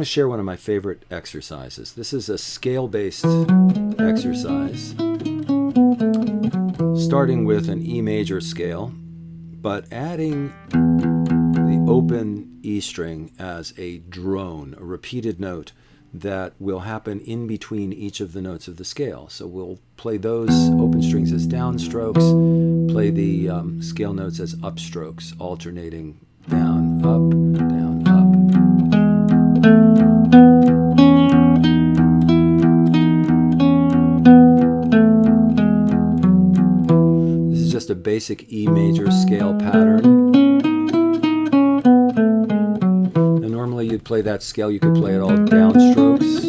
to share one of my favorite exercises. This is a scale-based exercise, starting with an E major scale, but adding the open E string as a drone, a repeated note that will happen in between each of the notes of the scale. So we'll play those open strings as downstrokes, play the scale notes as upstrokes, alternating down, up, down, up. This is just a basic E major scale pattern. You'd play that scale, you could play it all downstrokes.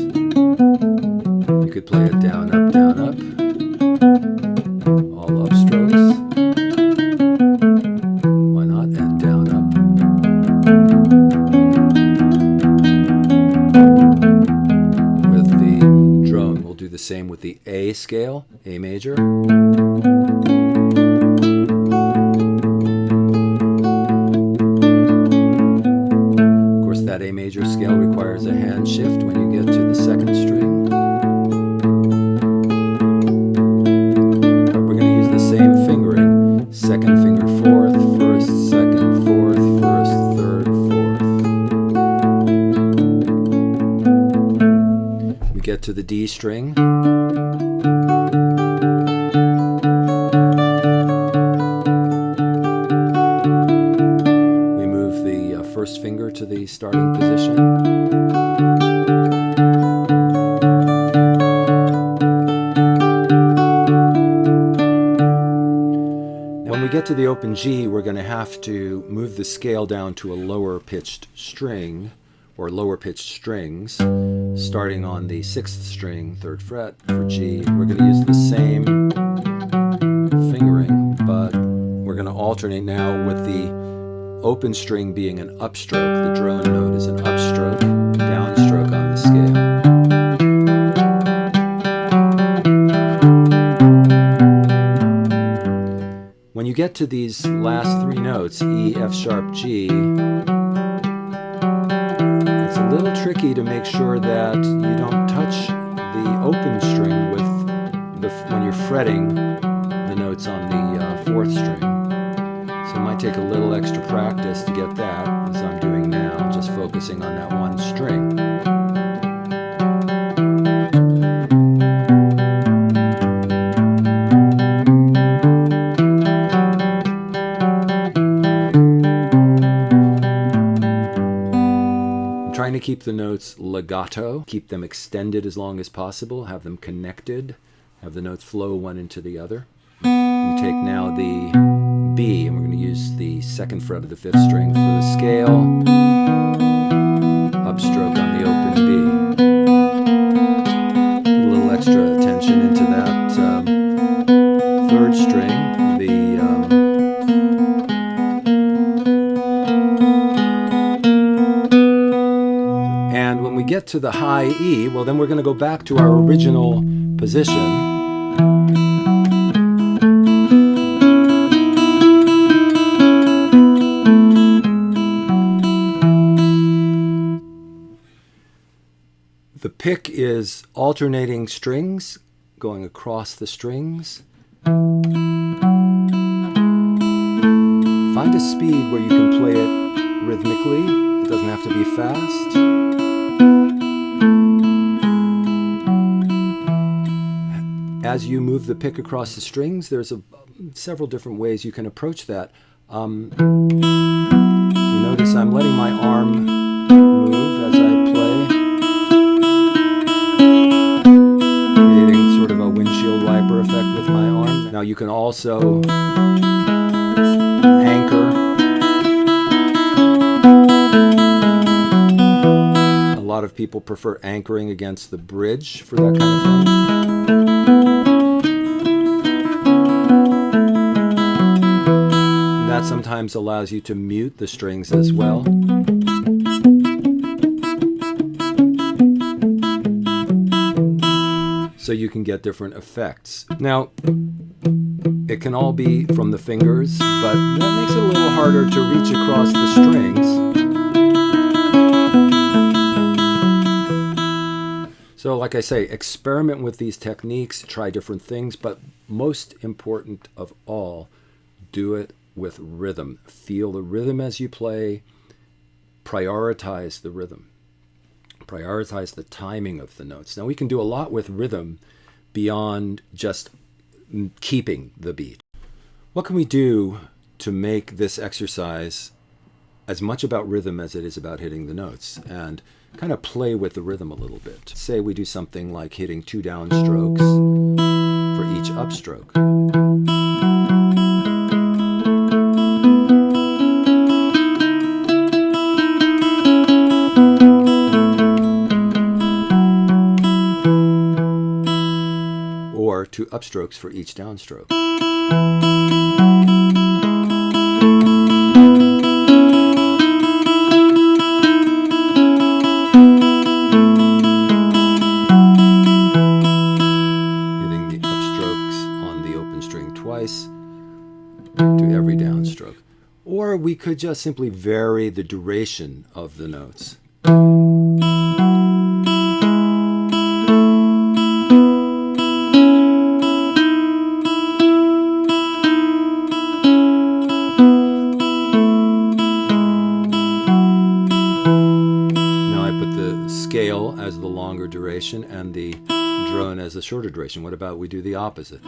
You could play it down, up, all upstrokes. Why not? And down, up. With the drone, we'll do the same with the A scale, A major. That A major scale requires a hand shift when you get to the second string. But we're going to use the same fingering. Second finger, fourth, first, second, fourth, first, third, fourth. We get to the D string. First finger to the starting position. Now when we get to the open G, we're going to have to move the scale down to a lower pitched string, or lower pitched strings, starting on the 6th string, 3rd fret for G. We're going to use the same fingering, but we're going to alternate now with the open string being an upstroke. The drone note is an upstroke, downstroke on the scale. When you get to these last 3 notes, E, F sharp, G, it's a little tricky to make sure that you don't touch the open string with when you're fretting the notes on the 4th string. It might take a little extra practice to get that, as I'm doing now, just focusing on that one string. I'm trying to keep the notes legato, keep them extended as long as possible, have them connected, have the notes flow one into the other. We take now the B, and we're going to use the 2nd fret of the 5th string for the scale, upstroke on the open B. Put a little extra attention into that 3rd string, and when we get to the high E, well then we're going to go back to our original position. The pick is alternating strings, going across the strings. Find a speed where you can play it rhythmically. It doesn't have to be fast. As you move the pick across the strings, there's several different ways you can approach that. You notice I'm letting my arm move as I play, creating sort of a windshield wiper effect with my arm. Now you can also anchor. A lot of people prefer anchoring against the bridge for that kind of thing. That sometimes allows you to mute the strings as well. So you can get different effects. Now, it can all be from the fingers, but that makes it a little harder to reach across the strings. So like I say, experiment with these techniques, try different things, but most important of all, do it with rhythm. Feel the rhythm as you play. Prioritize the rhythm. Prioritize the timing of the notes. Now we can do a lot with rhythm beyond just keeping the beat. What can we do to make this exercise as much about rhythm as it is about hitting the notes, and kind of play with the rhythm a little bit? Say we do something like hitting 2 downstrokes for each upstroke. Or 2 upstrokes for each downstroke. Hitting the upstrokes on the open string twice to every downstroke. Or we could just simply vary the duration of the notes. Scale as the longer duration and the drone as the shorter duration. What about we do the opposite?